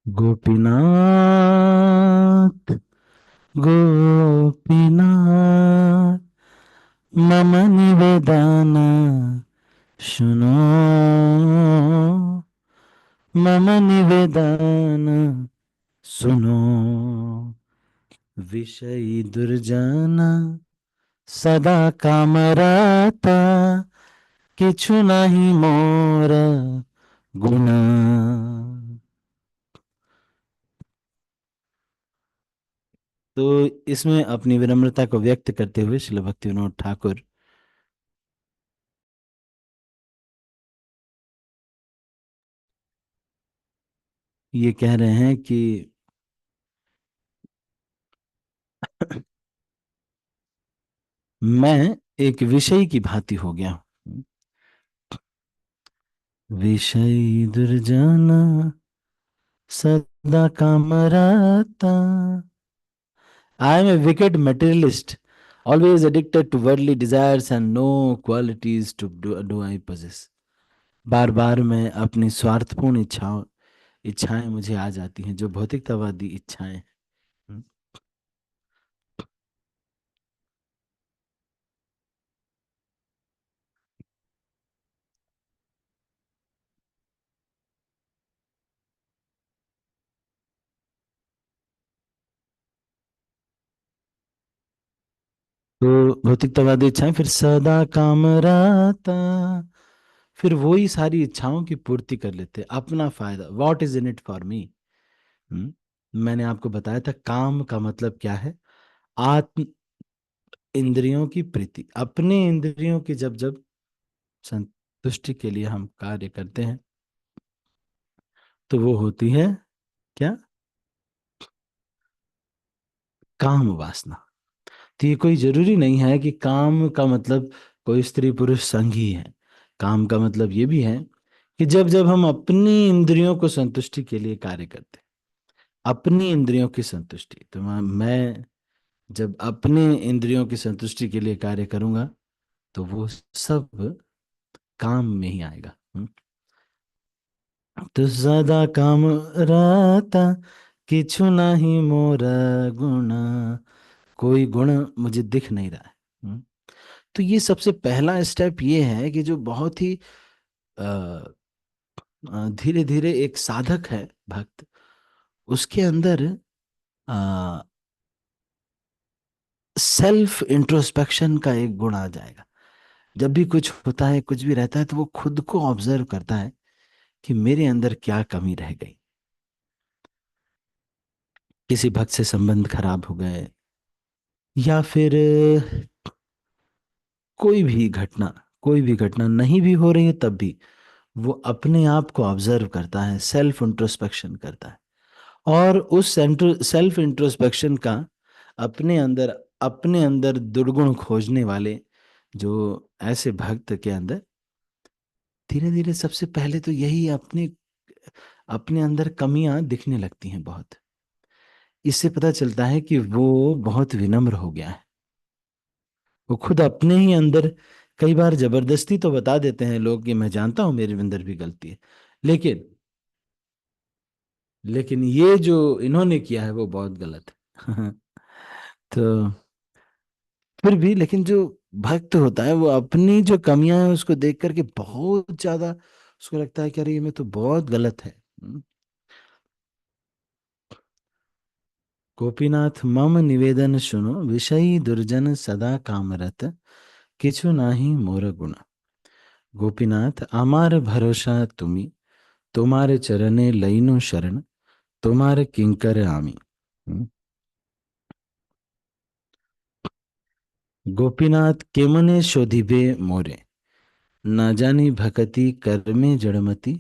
गोपीनाथ गोपीनाथ मम निवेदन सुनो। मम निवेदन सुनो। विषयी दुर्जन सदा कामरता किछु नहीं मोर गुण। तो इसमें अपनी विनम्रता को व्यक्त करते हुए श्रील भक्तिविनोद ठाकुर ये कह रहे हैं कि मैं एक विषय की भांति हो गया हूं। विषय दुर्जन सदा कामरता। I am a wicked materialist, always addicted to worldly desires and no qualities to do I possess. बार बार मैं अपनी स्वार्थपूर्ण इच्छाएं मुझे आ जाती हैं, जो भौतिकतावादी इच्छाएं हैं। तो भौतिकतावादी इच्छाएं, फिर सदा काम रहता, फिर वही सारी इच्छाओं की पूर्ति कर लेते, अपना फायदा। What is in it for me. मैंने आपको बताया था काम का मतलब क्या है। आत्म इंद्रियों की प्रीति, अपने इंद्रियों की जब जब संतुष्टि के लिए हम कार्य करते हैं तो वो होती है क्या, काम वासना। तो ये कोई जरूरी नहीं है कि काम का मतलब कोई स्त्री पुरुष संग ही है। काम का मतलब ये भी है कि जब जब हम अपनी इंद्रियों को संतुष्टि के लिए कार्य करते हैं, अपनी इंद्रियों की संतुष्टि, तो मैं जब अपने इंद्रियों की संतुष्टि के लिए कार्य करूंगा तो वो सब काम में ही आएगा। तो सदा काम रहता किछु नहीं मोर गुण। कोई गुण मुझे दिख नहीं रहा है। तो ये सबसे पहला स्टेप ये है कि जो बहुत ही धीरे धीरे एक साधक है भक्त, उसके अंदर सेल्फ इंट्रोस्पेक्शन का एक गुण आ जाएगा। जब भी कुछ होता है, कुछ भी रहता है, तो वो खुद को ऑब्जर्व करता है कि मेरे अंदर क्या कमी रह गई। किसी भक्त से संबंध खराब हो गए, या फिर कोई भी घटना नहीं भी हो रही है तब भी वो अपने आप को ऑब्जर्व करता है, सेल्फ इंट्रोस्पेक्शन करता है। और उस सेल्फ इंट्रोस्पेक्शन का अपने अंदर अपने अंदर दुर्गुण खोजने वाले जो ऐसे भक्त के अंदर धीरे धीरे सबसे पहले तो यही अपने अपने अंदर कमियां दिखने लगती हैं बहुत। इससे पता चलता है कि वो बहुत विनम्र हो गया है। वो खुद अपने ही अंदर, कई बार जबरदस्ती तो बता देते हैं लोग कि मैं जानता हूं मेरे अंदर भी गलती है, लेकिन लेकिन ये जो इन्होंने किया है वो बहुत गलत है। तो फिर भी, लेकिन जो भक्त होता है वो अपनी जो कमियां हैं उसको देख करके बहुत ज्यादा उसको लगता है कि अरे ये में तो बहुत गलत है। गोपीनाथ मम निवेदन सुनो, विषयी दुर्जन सदा कामरत किछु नाही मोर गुण। गोपीनाथ আমার ভরসা তুমি, তোমার চরণে লইনু শরণ, তোমার কিঙ্কর আমি। हम्म। गोपीनाथ केमने शोधिबे मोरे, ना जानी भक्ति कर्मे जड़मति,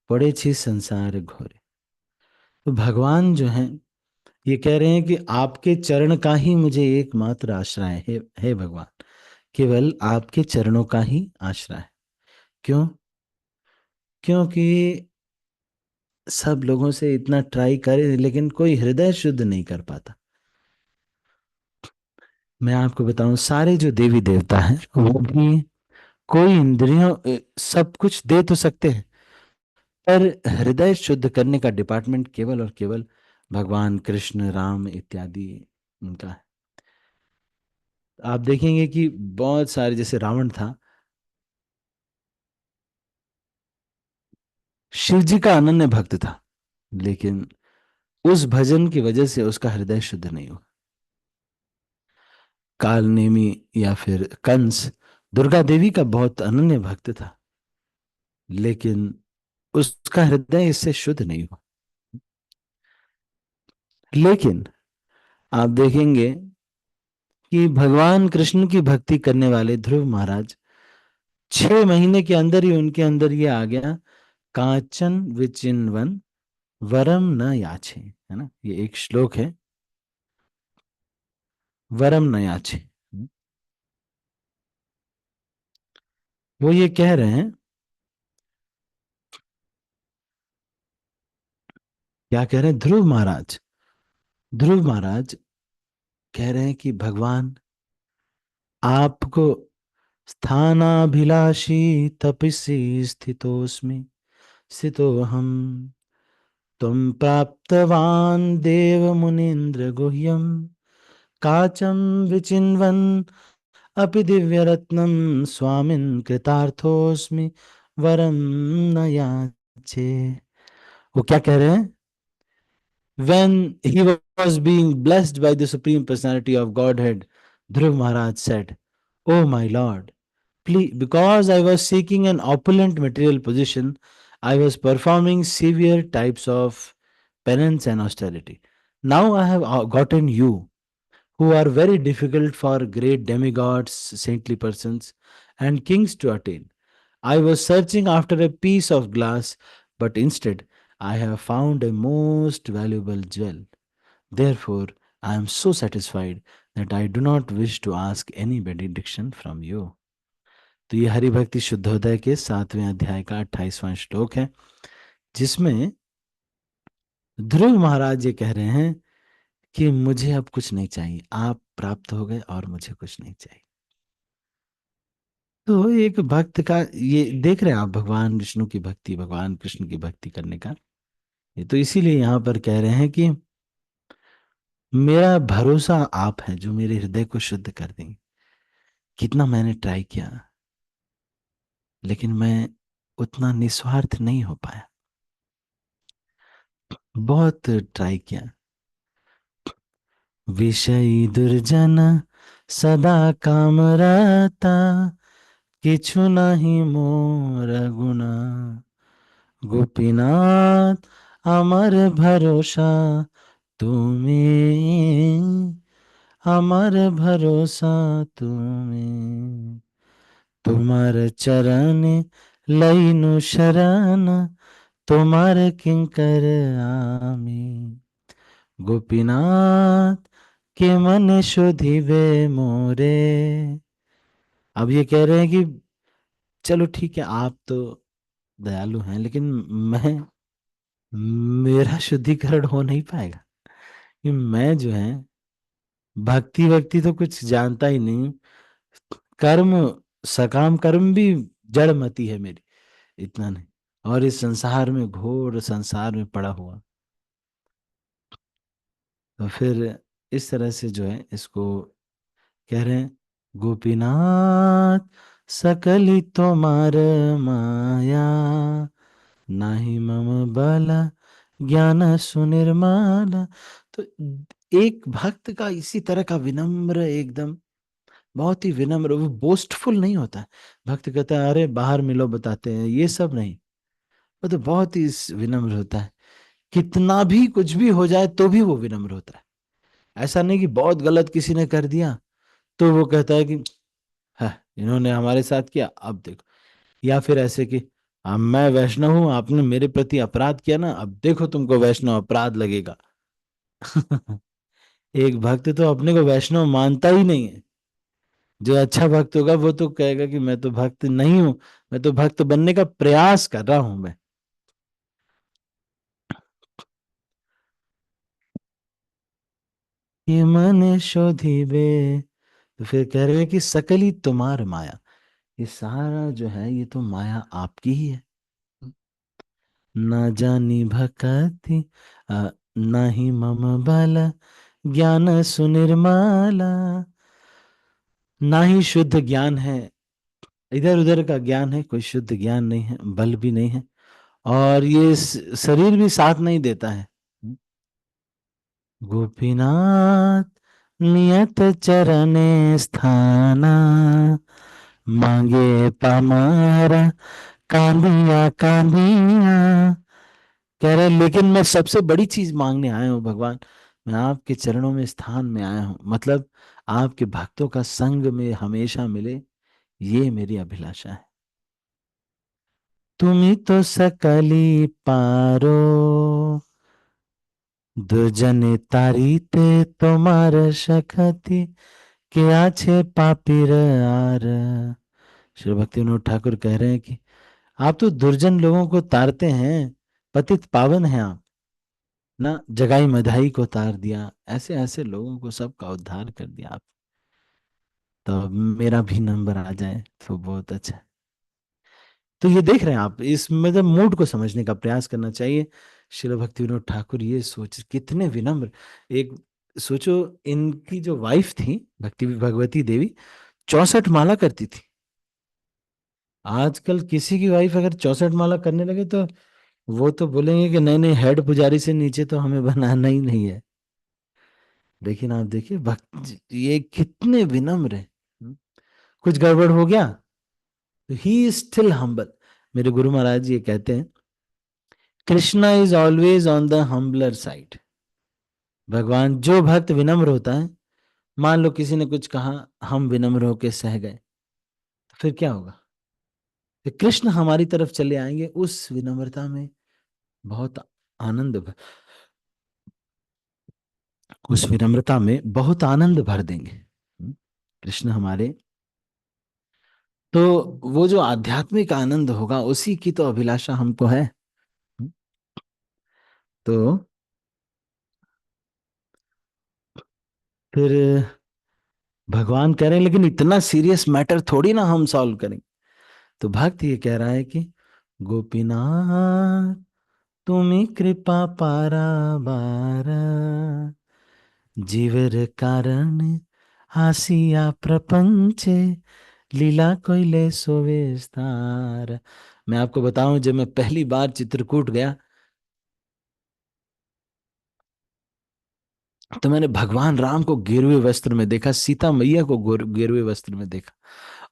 पड़े छी संसार घोरे। तो भगवान जो हैं ये कह रहे हैं कि आपके चरण का ही मुझे एकमात्र आश्रय है भगवान। केवल आपके चरणों का ही आश्रय है। क्यों? क्योंकि सब लोगों से इतना ट्राई करे लेकिन कोई हृदय शुद्ध नहीं कर पाता। मैं आपको बताऊं, सारे जो देवी देवता हैं वो भी कोई इंद्रियों सब कुछ दे तो सकते हैं, पर हृदय शुद्ध करने का डिपार्टमेंट केवल और केवल भगवान कृष्ण, राम इत्यादि उनका है। आप देखेंगे कि बहुत सारे, जैसे रावण था, शिव जी का अनन्य भक्त था, लेकिन उस भजन की वजह से उसका हृदय शुद्ध नहीं हुआ। कालनेमी या फिर कंस दुर्गा देवी का बहुत अनन्य भक्त था, लेकिन उसका हृदय इससे शुद्ध नहीं हुआ। लेकिन आप देखेंगे कि भगवान कृष्ण की भक्ति करने वाले ध्रुव महाराज, 6 महीने के अंदर ही उनके अंदर ये आ गया, कांचन विचिनवन वरम न याचे, है ना, ये एक श्लोक है, वरम न याचे। वो ये कह रहे हैं, क्या कह रहे हैं, ध्रुव महाराज कह रहे हैं कि भगवान, आपको स्थानाभिलाषी तपसि स्थितोस्मि, स्थितो हम, त्वं प्राप्तवान् देव मुनीन्द्र गुह्यं, काचं विचिन्वन् अपि दिव्यरत्नं, स्वामिन् कृतार्थोस्मि वरं न याचे। वो क्या कह रहे हैं, when he was being blessed by the Supreme Personality of Godhead, Dhruv Maharaj said, "Oh my Lord, please, because I was seeking an opulent material position, I was performing severe types of penance and austerity. Now I have gotten you, who are very difficult for great demigods, saintly persons, and kings to attain. I was searching after a piece of glass, but instead I have found a most valuable jewel. Therefore, I am so satisfied that I do not wish to ask any benediction from you." तो ये हरि भक्ति शुद्धोदय के 7वें अध्याय का 28वां श्लोक है, जिसमें ध्रुव महाराज ये कह रहे हैं कि मुझे अब कुछ नहीं चाहिए, आप प्राप्त हो गए और मुझे कुछ नहीं चाहिए। तो एक भक्त का ये देख रहे हैं आप, भगवान विष्णु की भक्ति, भगवान कृष्ण की भक्ति करने का, ये तो इसीलिए यहाँ पर कह रहे हैं कि मेरा भरोसा आप है जो मेरे हृदय को शुद्ध कर देंगे। कितना मैंने ट्राई किया, लेकिन मैं उतना निस्वार्थ नहीं हो पाया, बहुत ट्राई किया। विषयी दुर्जन सदा कामरता, किछु नहीं मोर गुना, गोपीनाथ আমার ভরসা তুমি, আমার ভরসা তুমি, তোমার চরণে লইনু শরণ, তোমার কিঙ্কর আমি, गोपीनाथ के मन शोधिबे मोरे। अब ये कह रहे हैं कि चलो ठीक है, आप तो दयालु हैं, लेकिन मैं, मेरा शुद्धिकरण हो नहीं पाएगा, कि मैं जो है भक्ति वक्ति तो कुछ जानता ही नहीं, कर्म, सकाम कर्म भी जड़मति है मेरी, इतना नहीं, और इस संसार में, घोर संसार में पड़ा हुआ। तो फिर इस तरह से जो है इसको कह रहे हैं, गोपीनाथ सकली तुम्हार माया, नाही मम बल ज्ञान सुनिर्मल। तो एक भक्त का इसी तरह का विनम्र, एकदम बहुत ही विनम्र, वो बोस्टफुल नहीं होता है। भक्त कहता है अरे बाहर मिलो बताते हैं, ये सब नहीं, वो तो बहुत ही विनम्र होता है। कितना भी कुछ भी हो जाए तो भी वो विनम्र होता है। ऐसा नहीं कि बहुत गलत किसी ने कर दिया तो वो कहता है कि है, इन्होंने हमारे साथ किया अब देखो, या फिर ऐसे कि मैं वैष्णव हूं, आपने मेरे प्रति अपराध किया ना, अब देखो तुमको वैष्णव अपराध लगेगा। एक भक्त तो अपने को वैष्णव मानता ही नहीं है। जो अच्छा भक्त होगा वो तो कहेगा कि मैं तो भक्त नहीं हूं, मैं तो भक्त बनने का प्रयास कर रहा हूं मैं। ये मन शोधिबे, तो फिर कह रहे हैं कि सकली तुम्हार माया, ये सारा जो है ये तो माया आपकी ही है। न जानी भक्ति नहीं मम बल, ज्ञान सुनिर्मला। ना ही शुद्ध ज्ञान है, इधर उधर का ज्ञान है, कोई शुद्ध ज्ञान नहीं है, बल भी नहीं है, और ये शरीर भी साथ नहीं देता है। गोपीनाथ नियत चरणे स्थाना, मांगे पमारा कांदिया कांदिया। कह रहे लेकिन मैं सबसे बड़ी चीज मांगने आया हूँ भगवान, मैं आपके चरणों में स्थान में आया हूँ, मतलब आपके भक्तों का संग में हमेशा मिले, ये मेरी अभिलाषा है। तुम्ही तो सकली पारो, दुर्जने तारीते तुम्हार शक्ति, के आछे पापीर आर। श्री भक्ति विनोद ठाकुर कह रहे हैं कि आप तो दुर्जन लोगों को तारते हैं, पतित पावन हैं आप ना, जगाई मधाई को तार दिया, ऐसे ऐसे लोगों को सबका उद्धार कर दिया आप। तो अब मेरा भी नंबर आ जाए तो बहुत अच्छा है। तो ये देख रहे हैं आप, इस मतलब मूड को समझने का प्रयास करना चाहिए। शिल भक्ति विनोद ठाकुर ये सोच कितने विनम्र, एक सोचो, इनकी जो वाइफ थी भक्ति भगवती देवी 64 माला करती थी। आजकल किसी की वाइफ अगर 64 माला करने लगे तो वो तो बोलेंगे कि नहीं नहीं, हेड पुजारी से नीचे तो हमें बनाना ही नहीं है। लेकिन आप देखिए भक्त ये कितने विनम्र है। कुछ गड़बड़ हो गया तो ही इज स्टिल हम्बल। मेरे गुरु महाराज जी ये कहते हैं, Krishna is always on the humbler side. भगवान, जो भक्त विनम्र होता है, मान लो किसी ने कुछ कहा, हम विनम्र होकर सह गए, तो फिर क्या होगा? तो कृष्ण हमारी तरफ चले आएंगे उस विनम्रता में, बहुत आनंद उस विनम्रता में बहुत आनंद भर देंगे। कृष्ण हमारे, तो वो जो आध्यात्मिक आनंद होगा उसी की तो अभिलाषा हमको है। तो फिर भगवान कह रहे हैं लेकिन इतना सीरियस मैटर थोड़ी ना हम सॉल्व करेंगे। तो भक्त ये कह रहा है कि गोपीनाथ तुम्ही कृपा पारा बारा, जीवर कारण हासिया प्रपंचे, लीला कोइले सो विस्तार। मैं आपको बताऊं, जब मैं पहली बार चित्रकूट गया तो मैंने भगवान राम को गेरुए वस्त्र में देखा, सीता मैया को गेरुए वस्त्र में देखा,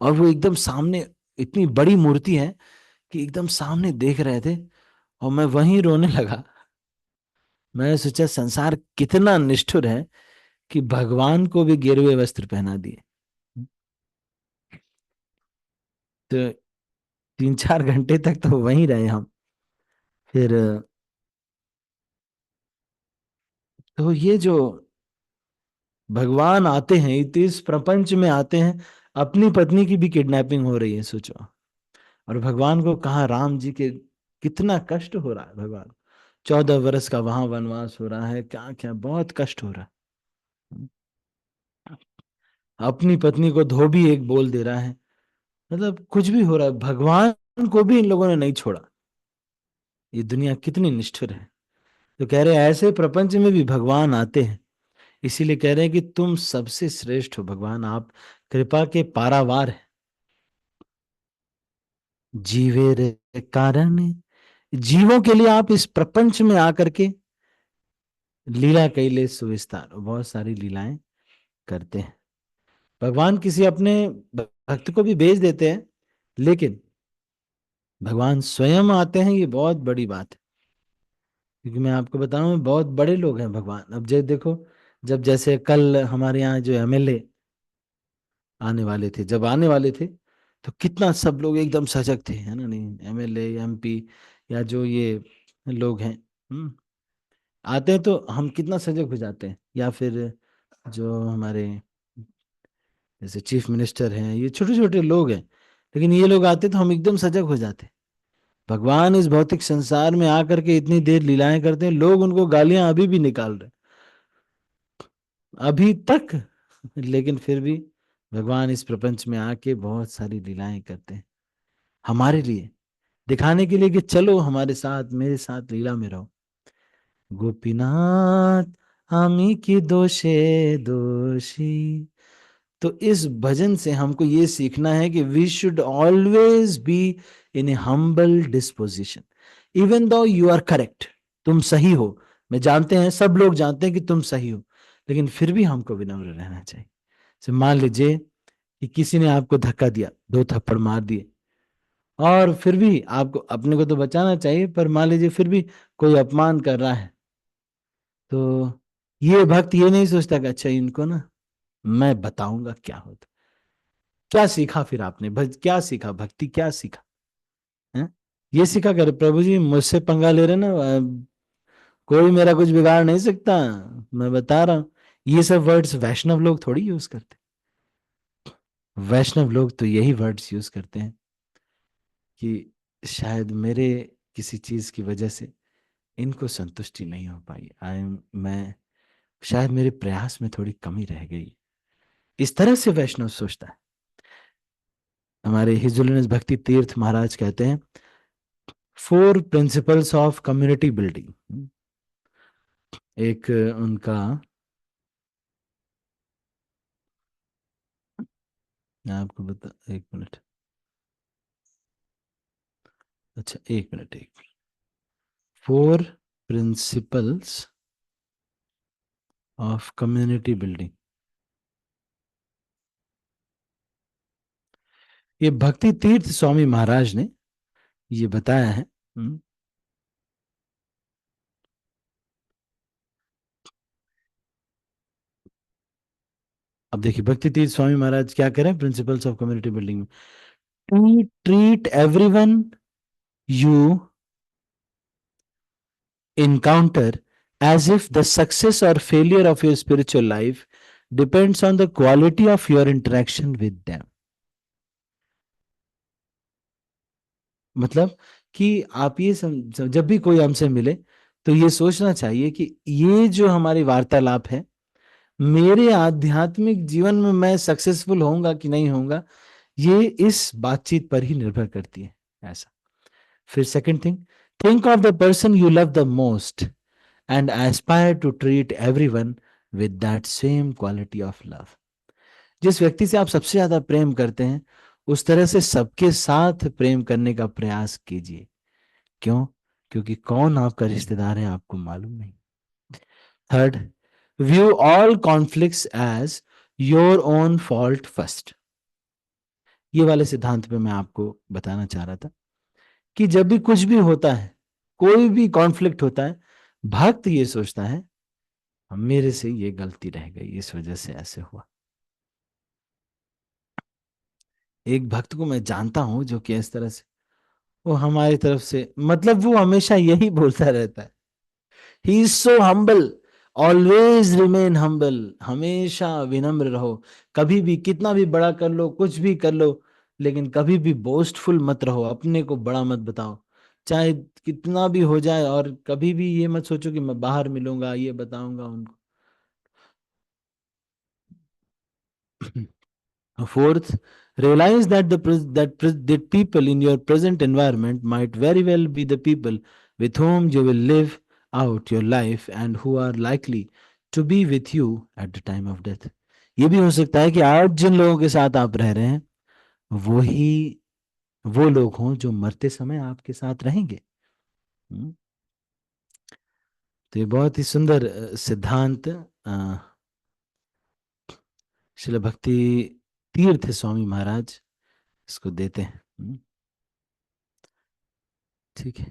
और वो एकदम सामने, इतनी बड़ी मूर्ति है कि एकदम सामने देख रहे थे, और मैं वहीं रोने लगा। मैंने सोचा संसार कितना निष्ठुर है कि भगवान को भी गेरुए वस्त्र पहना दिए। तो 3-4 घंटे तक तो वहीं रहे हम। फिर तो ये जो भगवान आते हैं, इस प्रपंच में आते हैं, अपनी पत्नी की भी किडनैपिंग हो रही है सोचो। और भगवान को कहा, राम जी के कितना कष्ट हो रहा है, भगवान 14 वर्ष का वहां वनवास हो रहा है, क्या क्या बहुत कष्ट हो रहा है। अपनी पत्नी को धोबी एक बोल दे रहा है, मतलब कुछ भी हो रहा है, भगवान को भी इन लोगों ने नहीं छोड़ा। ये दुनिया कितनी निष्ठुर है। तो कह रहे हैं ऐसे प्रपंच में भी भगवान आते हैं, इसीलिए कह रहे हैं कि तुम सबसे श्रेष्ठ हो भगवान, आप कृपा के पारावार है। जीवेर कारण, जीवों के लिए आप इस प्रपंच में आकर के लीला कैले सुविस्तार, बहुत सारी लीलाएं करते हैं। भगवान किसी अपने भक्त को भी भेज देते हैं, लेकिन भगवान स्वयं आते हैं, ये बहुत बड़ी बात है। क्योंकि मैं आपको बताऊं, बहुत बड़े लोग हैं भगवान। अब जब देखो, जब जैसे कल हमारे यहाँ जो एमएलए आने वाले थे, जब आने वाले थे तो कितना सब लोग एकदम सजग थे, है ना? नहीं, एमएलए एमपी या जो ये लोग हैं, आते हैं तो हम कितना सजग हो जाते हैं। या फिर जो हमारे जैसे चीफ मिनिस्टर हैं, ये छोटे छोटे लोग हैं, लेकिन ये लोग आते तो हम एकदम सजग हो जाते। भगवान इस भौतिक संसार में आकर के इतनी देर लीलाएं करते हैं, लोग उनको गालियां अभी भी निकाल रहे हैं, अभी तक। लेकिन फिर भी भगवान इस प्रपंच में आके बहुत सारी लीलाएं करते हैं हमारे लिए, दिखाने के लिए कि चलो हमारे साथ, मेरे साथ लीला में रहो। गोपीनाथ हामी की दोषे दोषी। तो इस भजन से हमको ये सीखना है कि we should always be in a humble disposition, even though you are correct, तुम सही हो। मैं जानते हैं, सब लोग जानते हैं कि तुम सही हो, लेकिन फिर भी हमको विनम्र रहना चाहिए। तो मान लीजिए कि किसी ने आपको धक्का दिया, दो थप्पड़ मार दिए, और फिर भी आपको अपने को तो बचाना चाहिए, पर मान लीजिए फिर भी कोई अपमान कर रहा है, तो ये भक्त ये नहीं सोचता कि अच्छा इनको ना मैं बताऊंगा क्या होता। क्या सीखा फिर आपने, क्या सीखा, भक्ति क्या सीखा है? ये सीखा कर प्रभु जी मुझसे पंगा ले रहे ना, कोई मेरा कुछ बिगाड़ नहीं सकता, मैं बता रहा हूं। ये सब वर्ड्स वैष्णव लोग थोड़ी यूज करते। वैष्णव लोग तो यही वर्ड्स यूज करते हैं कि शायद मेरे किसी चीज की वजह से इनको संतुष्टि नहीं हो पाई, मैं शायद मेरे प्रयास में थोड़ी कमी रह गई। इस तरह से वैष्णव सोचता है। हमारे हिजुलिनस भक्ति तीर्थ महाराज कहते हैं, four principles of community building. एक उनका, मैं आपको बता, एक मिनट, अच्छा एक मिनट, एक, four principles of community building, ये भक्ति तीर्थ स्वामी महाराज ने ये बताया है। अब देखिए भक्ति तीर्थ स्वामी महाराज क्या करें प्रिंसिपल्स ऑफ कम्युनिटी बिल्डिंग में, to treat everyone you encounter as if the success or failure of your spiritual life depends on the quality of your interaction with them। मतलब कि आप ये जब भी कोई हमसे मिले तो ये सोचना चाहिए कि ये जो हमारी वार्तालाप है, मेरे आध्यात्मिक जीवन में मैं सक्सेसफुल होऊंगा कि नहीं होऊंगा, ये इस बातचीत पर ही निर्भर करती है। ऐसा। फिर second thing, think of the person you love the most and aspire to treat everyone with that same quality of love। जिस व्यक्ति से आप सबसे ज्यादा प्रेम करते हैं, उस तरह से सबके साथ प्रेम करने का प्रयास कीजिए। क्यों? क्योंकि कौन आपका रिश्तेदार है आपको मालूम नहीं। Third, view all conflicts as your own fault first. ये वाले सिद्धांत पे मैं आपको बताना चाह रहा था कि जब भी कुछ भी होता है, कोई भी कॉन्फ्लिक्ट होता है, भक्त ये सोचता है मेरे से ये गलती रह गई, इस वजह से ऐसे हुआ। एक भक्त को मैं जानता हूं जो कि इस तरह से, वो हमारी तरफ से, मतलब वो हमेशा यही बोलता रहता है, he is so humble, always remain humble, हमेशा विनम्र रहो। कभी भी कितना भी बड़ा कर लो, कुछ भी कर लो, लेकिन कभी भी बोस्टफुल मत रहो, अपने को बड़ा मत बताओ, चाहे कितना भी हो जाए। और कभी भी ये मत सोचो कि मैं बाहर मिलूंगा ये बताऊंगा उनको। Fourth, realize that that people in your present environment might very well be the people with whom you will live out your life and who are likely to be with you at the time of death। ये भी हो सकता है कि आज जिन लोगों के साथ आप रह रहे हैं वही वो लोग हों जो मरते समय आपके साथ रहेंगे। हम्म, तो ये बहुत ही सुंदर सिद्धांत शिल भक्ति तीर्थ स्वामी महाराज इसको देते हैं। ठीक है।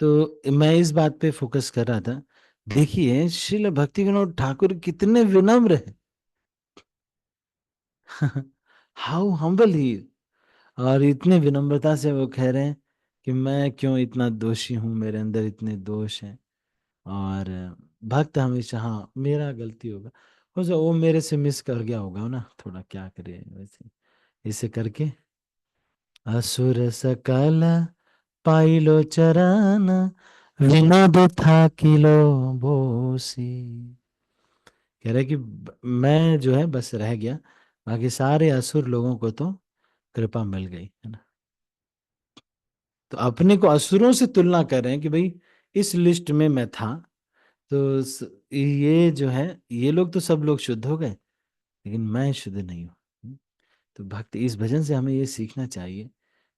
तो मैं इस बात पे फोकस कर रहा था, देखिए श्रील भक्ति विनोद ठाकुर कितने विनम्र है। हाउ हम्बल ही। और इतने विनम्रता से वो कह रहे हैं कि मैं क्यों इतना दोषी हूं, मेरे अंदर इतने दोष हैं। और भक्त हमेशा, हाँ मेरा गलती होगा, हो जो वो मेरे से मिस कर गया होगा ना थोड़ा, क्या करे वैसे, इसे करके असुर सकल पाइलो चरण विनोद था किलो बोसी। कह रहे कि मैं जो है बस रह गया, बाकी सारे असुर लोगों को तो कृपा मिल गई है ना। तो अपने को असुरों से तुलना कर रहे हैं कि भाई इस लिस्ट में मैं था। तो ये जो है, ये लोग तो सब लोग शुद्ध हो गए, लेकिन मैं शुद्ध नहीं हूँ। तो भक्त, इस भजन से हमें ये सीखना चाहिए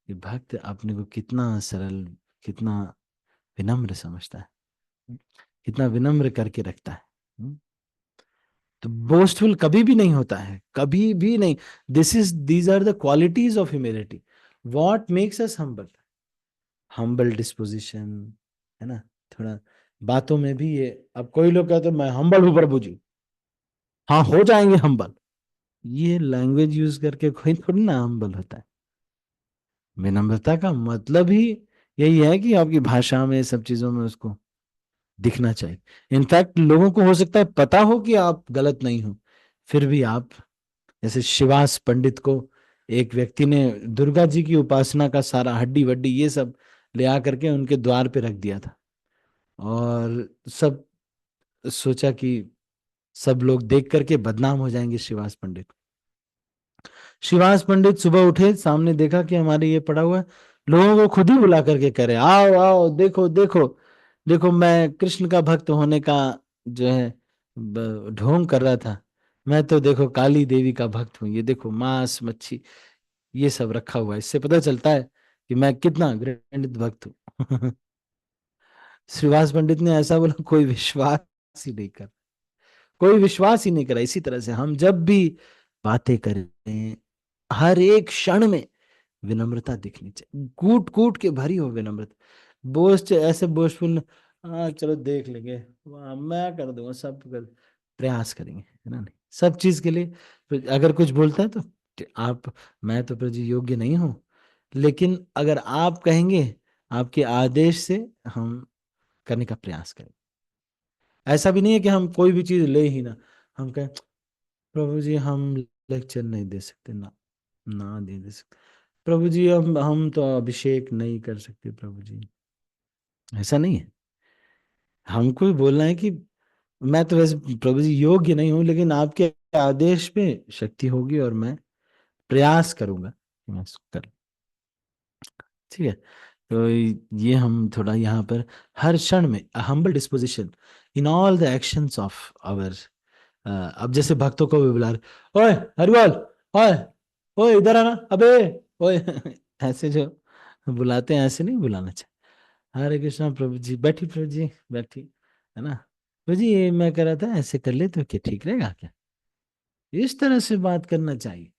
कि भक्त अपने को कितना सरल, कितना विनम्र समझता है, कितना विनम्र करके रखता है। तो बोस्टफुल कभी भी नहीं होता है, कभी भी नहीं। These are the qualities of humility, what makes us humble. Humble disposition, है ना। थोड़ा बातों में भी ये, अब कोई लोग कहते हैं मैं हम्बल हूं प्रभु जी, हाँ हो जाएंगे हम्बल। ये लैंग्वेज यूज करके कोई थोड़ी ना हम्बल होता है। विनम्रता का मतलब ही यही है कि आपकी भाषा में, सब चीजों में उसको दिखना चाहिए। इनफैक्ट लोगों को हो सकता है पता हो कि आप गलत नहीं हो, फिर भी आप, जैसे शिवास पंडित को एक व्यक्ति ने दुर्गा जी की उपासना का सारा हड्डी वड्डी ये सब ले आ करके उनके द्वार पे रख दिया था, और सब सोचा कि सब लोग देख करके बदनाम हो जाएंगे शिवास पंडित। शिवास पंडित सुबह उठे, सामने देखा कि हमारे ये पड़ा हुआ है, लोगों को खुद ही बुला करके कह रहे आओ आओ देखो देखो, देखो मैं कृष्ण का भक्त होने का जो है ढोंग कर रहा था, मैं तो देखो काली देवी का भक्त हूँ, ये देखो मांस मच्छी ये सब रखा हुआ है, इससे पता चलता है कि मैं कितना घृणित भक्त हूँ। श्रीवास पंडित ने ऐसा बोला, कोई विश्वास ही नहीं कर, कोई विश्वास ही नहीं करा। इसी तरह से हम जब भी बातें करें, हर एक क्षण में विनम्रता दिखनी चाहिए, कूट कूट के भरी हो विनम्रता। बोस्ट ऐसे बोस्टफुल, हाँ चलो देख लेंगे, वाह मैं कर दूंगा, सब कर, प्रयास करेंगे, है ना। नहीं, सब चीज के लिए फिर अगर कुछ बोलता है तो आप, मैं तो प्रभु जी योग्य नहीं हूं, लेकिन अगर आप कहेंगे, आपके आदेश से हम करने का प्रयास करें। ऐसा भी नहीं है कि हम कोई भी चीज ले ही ना, हम कहें प्रभु जी हम लेक्चर नहीं दे सकते ना, ना दे सकते प्रभु जी, हम तो अभिषेक नहीं कर सकते प्रभु जी। ऐसा नहीं है, हमको भी बोलना है कि मैं तो वैसे प्रभु जी योग्य नहीं हूं, लेकिन आपके आदेश पे शक्ति होगी और मैं प्रयास करूंगा कि मैं इसको करूं। ठीक है। तो ये हम थोड़ा यहाँ पर हर क्षण में humble disposition in all the actions of our. अब जैसे भक्तों को भी बुला रहे, ओए हरिबोल, ओए, ओए इधर आना अबे, ओए। ऐसे जो बुलाते हैं ऐसे नहीं बुलाना चाहिए। हरे कृष्णा प्रभु जी, बैठी प्रभु जी बैठी, है ना। प्रभु जी ये मैं कह रहा था ऐसे कर ले तो क्या ठीक रहेगा क्या, इस तरह से बात करना चाहिए।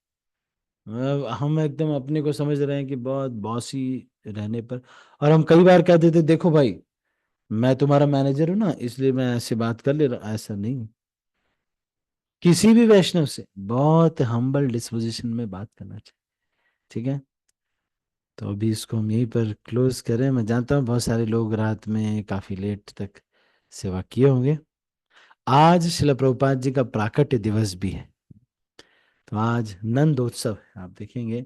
हम एकदम अपने को समझ रहे हैं कि बहुत बॉसी रहने पर, और हम कई बार कह देते देखो भाई मैं तुम्हारा मैनेजर हूं ना, इसलिए मैं ऐसे बात कर ले रहा, ऐसा नहीं। किसी भी वैष्णव से बहुत हम्बल डिस्पोजिशन में बात करना चाहिए। ठीक है। तो अभी इसको हम यहीं पर क्लोज करें। मैं जानता हूँ बहुत सारे लोग रात में काफी लेट तक सेवा किए होंगे। आज शिला प्रभुपाद जी का प्राकट्य दिवस भी है, तो आज नंदोत्सव है। आप देखेंगे,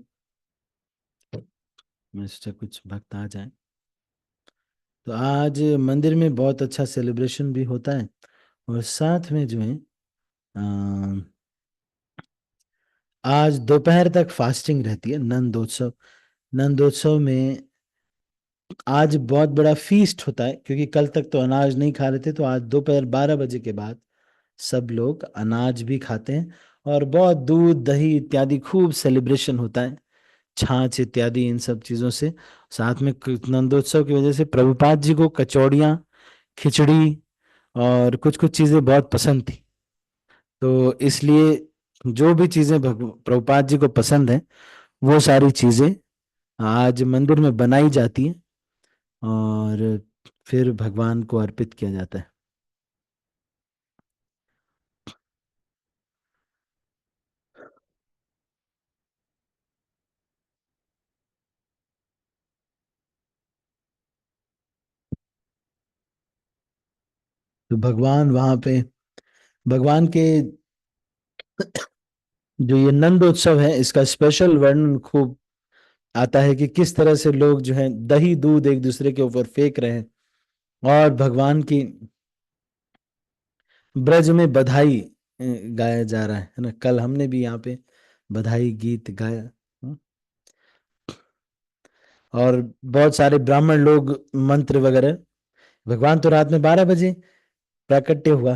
मैं सोचा कुछ भक्त आ जाए, तो आज मंदिर में बहुत अच्छा सेलिब्रेशन भी होता है, और साथ में जो है अ, आज दोपहर तक फास्टिंग रहती है नंदोत्सव। नंदोत्सव में आज बहुत बड़ा फीस्ट होता है, क्योंकि कल तक तो अनाज नहीं खा रहे थे, तो आज दोपहर 12 बजे के बाद सब लोग अनाज भी खाते हैं, और बहुत दूध दही इत्यादि खूब सेलिब्रेशन होता है, छाछ इत्यादि इन सब चीजों से। साथ में नंदोत्सव की वजह से प्रभुपाद जी को कचौड़ियाँ, खिचड़ी और कुछ कुछ चीजें बहुत पसंद थी, तो इसलिए जो भी चीजें प्रभुपाद जी को पसंद है वो सारी चीजें आज मंदिर में बनाई जाती हैं, और फिर भगवान को अर्पित किया जाता है। तो भगवान वहां पे, भगवान के जो ये नंदोत्सव है इसका स्पेशल वर्णन खूब आता है कि किस तरह से लोग जो है दही दूध एक दूसरे के ऊपर फेंक रहे हैं, और भगवान की ब्रज में बधाई गाया जा रहा है ना। कल हमने भी यहाँ पे बधाई गीत गाया। हम्म। और बहुत सारे ब्राह्मण लोग मंत्र वगैरह। भगवान तो रात में 12 बजे प्राकट्य हुआ।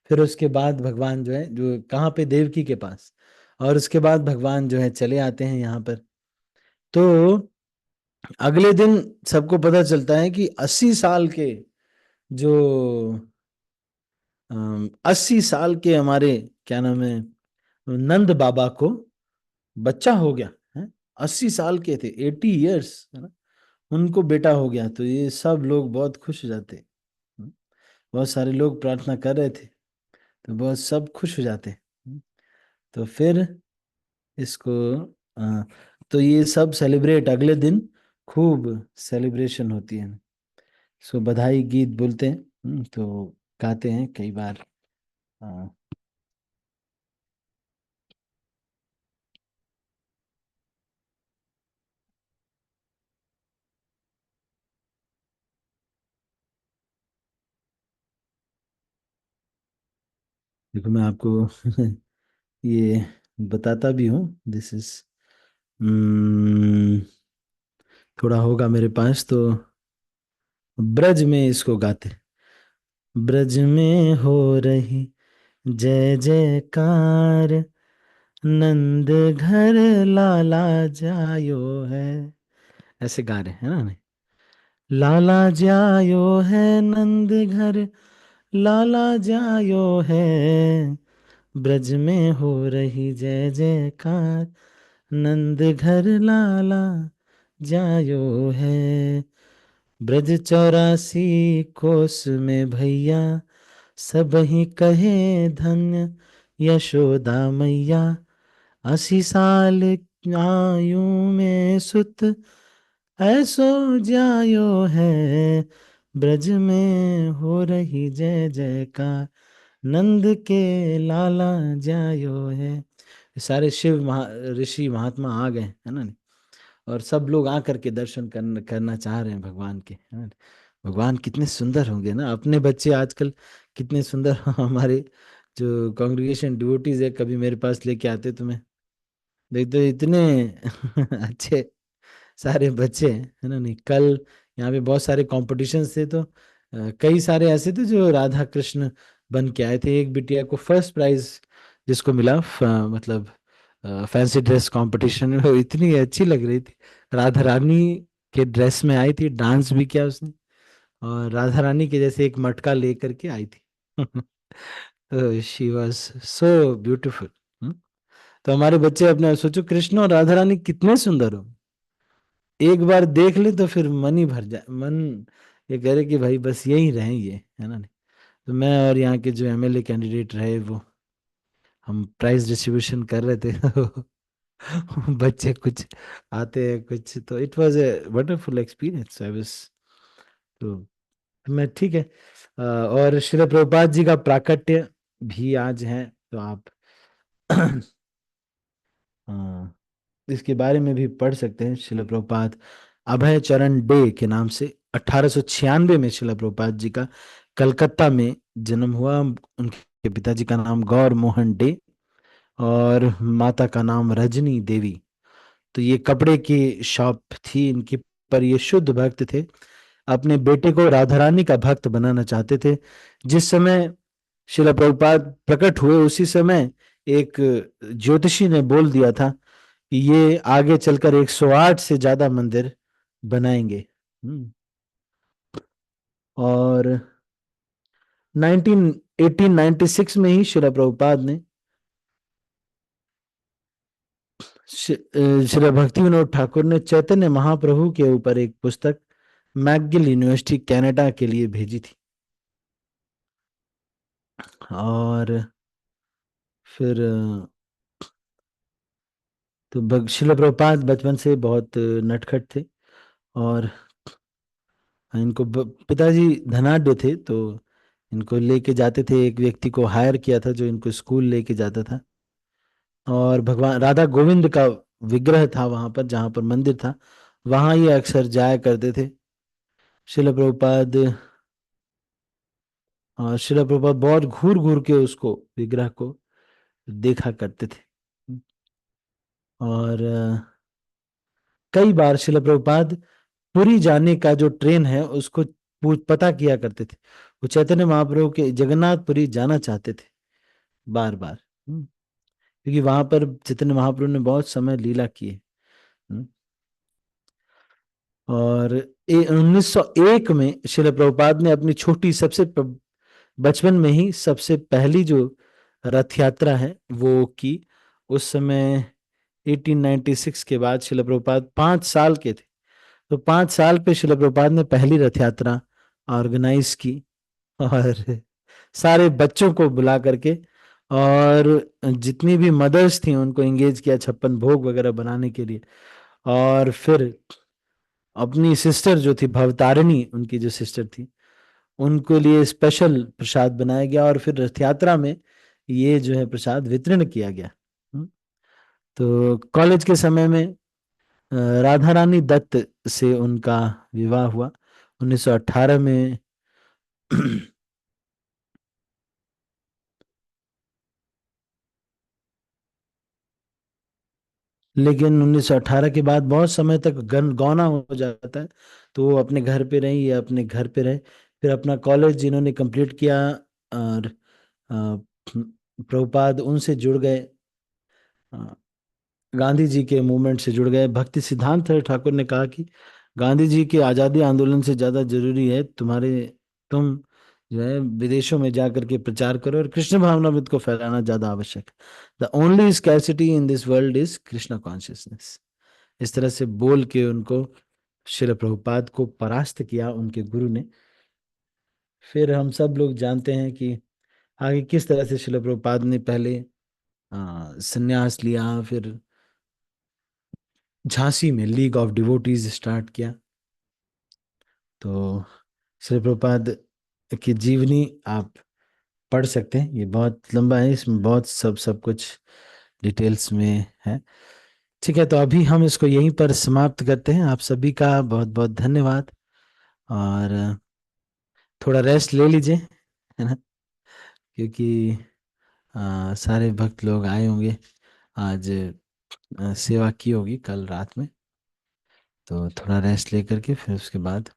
फिर उसके बाद भगवान जो है, जो कहाँ पे, देवकी के पास। और उसके बाद भगवान जो है चले आते हैं यहाँ पर। तो अगले दिन सबको पता चलता है कि 80 साल के जो 80 साल के हमारे, क्या नाम है, नंद बाबा को बच्चा हो गया है। 80 साल के थे, 80 ईयर्स, है ना। उनको बेटा हो गया, तो ये सब लोग बहुत खुश हो जाते। हम्म, बहुत सारे लोग प्रार्थना कर रहे थे, तो बहुत सब खुश हो जाते। तो फिर इसको अ, तो ये सब सेलिब्रेट अगले दिन, खूब सेलिब्रेशन होती है। सो बधाई गीत बोलते हैं। तो गाते हैं कई बार। अ, देखो मैं आपको ये बताता भी हूँ। दिस इज, थोड़ा होगा मेरे पास तो। ब्रज में इसको गाते। ब्रज में हो रही जय जयकार, नंद घर लाला जायो है। ऐसे गा रहे हैं ना। नहीं, लाला जायो है नंद घर, लाला जायो है। ब्रज में हो रही जय जयकार, नंद घर लाला जायो है। ब्रज 84 कोस में भैया, सब ही कहे धन्य यशोदा मैया। 80 साल आयु में सुत, ऐसो जायो है। ब्रज में हो रही जय जयकार, नंद के लाला जायो है। सारे शिव ऋषि महात्मा आ गए, है ना। और सब लोग आकर के दर्शन करना चाह रहे हैं भगवान के, है ना। भगवान कितने सुंदर होंगे ना, अपने बच्चे आजकल कितने सुंदर हमारे जो कांग्रेगेशन डिवोटीज है, कभी मेरे पास लेके आते तुम्हें, देख तो इतने अच्छे सारे बच्चे हैं, है ना। नहीं, कल यहाँ पे बहुत सारे कॉम्पिटिशन्स थे, तो कई सारे ऐसे थे जो राधा कृष्ण बन के आए थे। एक बिटिया को फर्स्ट प्राइज जिसको मिला, मतलब फैंसी ड्रेस कंपटीशन में, वो इतनी अच्छी लग रही थी। राधा रानी के ड्रेस में आई थी, डांस भी किया उसने, और राधा रानी के जैसे एक मटका लेकर के आई थी। तो शी वॉज सो ब्यूटीफुल। तो हमारे बच्चे, अपने सोचो, कृष्ण और राधा रानी कितने सुंदर हो। एक बार देख ले तो फिर मन ही भर जाए, मन ये कह रहे कि भाई बस यही रहे ये, है ना। नहीं, तो मैं और यहाँ के जो एमएलए कैंडिडेट रहे, वो हम प्राइज डिस्ट्रीब्यूशन कर रहे थे। बच्चे कुछ आते हैं कुछ, तो it was a wonderful experience. I was, तो मैं ठीक है। और श्रील प्रभुपाद जी का प्राकट्य भी आज है, तो आप इसके बारे में भी पढ़ सकते हैं। शिला प्रभुपाद अभय चरण डे के नाम से 1896 में शिला प्रभुपाद जी का कलकत्ता में जन्म हुआ। उनके पिताजी का नाम गौर मोहन डे, और माता का नाम रजनी देवी। तो ये कपड़े की शॉप थी इनकी, पर ये शुद्ध भक्त थे। अपने बेटे को राधा रानी का भक्त बनाना चाहते थे। जिस समय शिला प्रभुपाद प्रकट हुए, उसी समय एक ज्योतिषी ने बोल दिया था कि ये आगे चलकर 108 से ज्यादा मंदिर बनाएंगे। और 1896 में ही शिला प्रभुपाद ने श्री भक्ति विनोद ठाकुर ने चैतन्य महाप्रभु के ऊपर एक पुस्तक मैकगिल यूनिवर्सिटी कनाडा के लिए भेजी थी। और फिर तो शिला प्रभुपाद बचपन से बहुत नटखट थे। और इनको पिताजी धनाढ्य थे, तो इनको लेके जाते थे, एक व्यक्ति को हायर किया था जो इनको स्कूल लेके जाता था। और भगवान राधा गोविंद का विग्रह था वहां पर, जहां पर मंदिर था, वहां ये अक्सर जाया करते थे शिला प्रभुपाद। और शिला प्रभुपाद बहुत घूर घूर के उसको, विग्रह को देखा करते थे। और कई बार शिला प्रभुपाद पुरी जाने का जो ट्रेन है उसको पता किया करते थे। वो चैतन्य महाप्रभु के जगन्नाथपुरी जाना चाहते थे बार बार। क्योंकि वहां पर चैतन्य महाप्रभु ने बहुत समय लीला की है। हम्म। और 1901 में शिला प्रभुपाद ने अपनी छोटी बचपन में ही सबसे पहली जो रथ यात्रा है वो की। उस समय 1896 के बाद शिला प्रभुपाद 5 साल के थे। तो 5 साल पे शिला प्रभुपाद ने पहली रथ यात्रा ऑर्गेनाइज की, और सारे बच्चों को बुला करके, और जितनी भी मदर्स थी उनको एंगेज किया 56 भोग वगैरह बनाने के लिए। और फिर अपनी सिस्टर जो थी भवतारिणी, उनकी जो सिस्टर थी, उनको लिए स्पेशल प्रसाद बनाया गया, और फिर रथ यात्रा में ये जो है प्रसाद वितरण किया गया। हम्म। तो कॉलेज के समय में राधा रानी दत्त से उनका विवाह हुआ 1918 में। लेकिन 1918 के बाद बहुत समय तक गौना हो जाता है, तो वो अपने घर पे रही या अपने घर पे रहे। फिर अपना कॉलेज जिन्होंने कंप्लीट किया, और प्रभुपाद उनसे जुड़ गए, गांधी जी के मूवमेंट से जुड़ गए। भक्ति सिद्धांत ठाकुर ने कहा कि गांधी जी के आजादी आंदोलन से ज्यादा जरूरी है तुम जो है विदेशों में जाकर के प्रचार करो, और कृष्ण भावनामृत को फैलाना ज्यादा आवश्यक है। The only scarcity in this world is Krishna consciousness. इस तरह से बोल के उनको श्रील प्रभुपाद को परास्त किया उनके गुरु ने। फिर हम सब लोग जानते हैं कि आगे किस तरह से श्रील प्रभुपाद ने पहले संन्यास लिया, फिर झांसी में लीग ऑफ डिवोटीज स्टार्ट किया। तो श्री प्रभुपाद की जीवनी आप पढ़ सकते हैं, ये बहुत लंबा है, इसमें बहुत सब सब कुछ डिटेल्स में है। ठीक है, तो अभी हम इसको यहीं पर समाप्त करते हैं। आप सभी का बहुत बहुत धन्यवाद, और थोड़ा रेस्ट ले लीजिए, है ना, क्योंकि सारे भक्त लोग आए होंगे आज, सेवा की होगी कल रात में। तो थोड़ा रेस्ट लेकर के फिर उसके बाद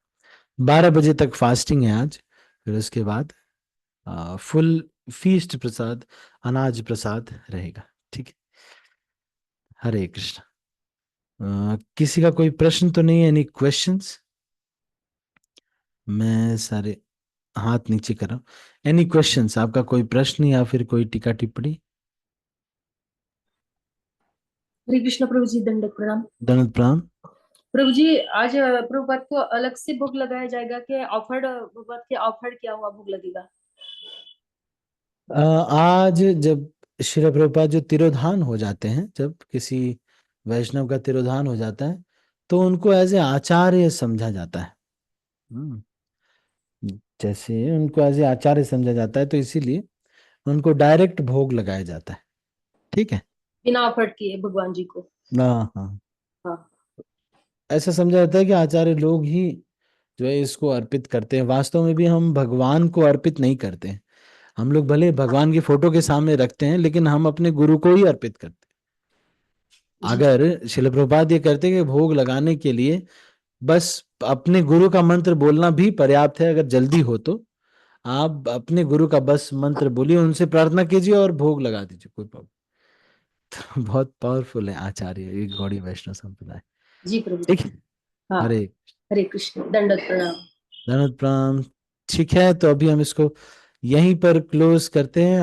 12 बजे तक फास्टिंग है आज। फिर उसके बाद फुल फीस्ट प्रसाद, अनाज प्रसाद रहेगा। ठीक है। हरे कृष्ण। किसी का कोई प्रश्न तो नहीं है? Any questions? मैं सारे हाथ नीचे कर रहा हूँ। Any questions? आपका कोई प्रश्न या फिर कोई टीका टिप्पणी? हरे कृष्ण प्रभु जी, दंडक प्रणाम। दंड प्रणाम। प्रभु जी, आज प्रभुपाद को अलग से भोग लगाया जाएगा कि ऑफर्ड, प्रभुपाद के ऑफर्ड किया हुआ भोग लगेगा? आज जब श्री प्रभुपाद जो तिरोधान हो जाते हैं, जब किसी वैष्णव का तिरोधान हो जाता है, तो उनको एज ए आचार्य समझा जाता है। हम्म, जैसे उनको एज ए आचार्य समझा जाता है, तो इसीलिए उनको डायरेक्ट भोग लगाया जाता है। ठीक है। बिना ऑफर्ड किए भगवान जी को? हाँ हाँ। हाँ। ऐसा समझा जाता है कि आचार्य लोग ही जो है इसको अर्पित करते हैं। वास्तव में भी हम भगवान को अर्पित नहीं करते हैं। हम लोग भले भगवान की फोटो के सामने रखते हैं, लेकिन हम अपने गुरु को ही अर्पित करते हैं। जी। अगर शिल प्रभुपाद ये करते कि भोग लगाने के लिए बस अपने गुरु का मंत्र बोलना भी पर्याप्त है, अगर जल्दी हो तो आप अपने गुरु का बस मंत्र बोलिए, उनसे प्रार्थना कीजिए और भोग लगा दीजिए, कोई प्रॉब्लम। तो बहुत पावरफुल है आचार्य, ये गौड़ी वैष्णव संप्रदाय। जी प्रभु ठीक जी। है। हाँ। हरे हरे कृष्ण, दंडक प्रणाम। धन्यवाद प्रणाम। ठीक है, तो अभी हम इसको यहीं पर क्लोज करते हैं।